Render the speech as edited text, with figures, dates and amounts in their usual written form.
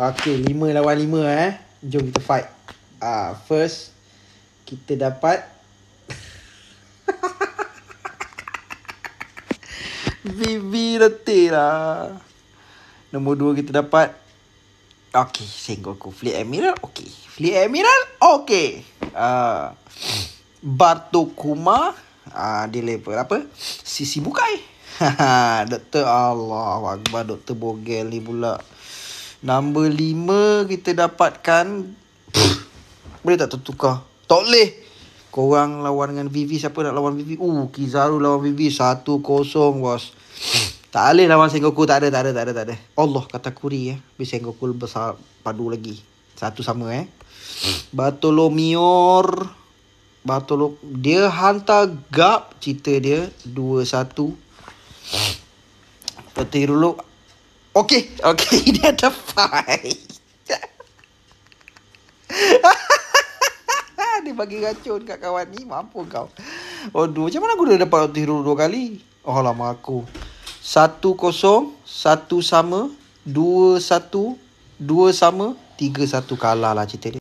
Okay, 5 lawan 5 Jom kita fight. First kita dapat Vivi letih lah. Nombor 2 kita dapat okay, Sengoku. Fleet Admiral okay. Fleet Admiral okay. Bartokuma dia level apa? Sisi Bukai. Doktor Allah Akbar, Doktor Bogel ni pula. Nombor 5 kita dapatkan boleh tak tertukar? Tak boleh. Korang lawan dengan Vivi. Siapa nak lawan Vivi? Kizaru lawan Vivi 1-0 bos. Tak boleh lawan Sengoku. Tak ada. Allah kata kuri Habis Sengoku besar padu lagi. Satu sama Bartolomeo dia hantar gap cerita dia 2-1. Peti dulu. Okay dia ada fight. Dia bagi racun kat kawan ni. Mampu kau. Aduh, macam mana aku dah dapat roti dulu 2 kali? Oh lama aku. 1-0, 1 sama, 2-1, 2 sama, 3-1 kalah lah cerita dia.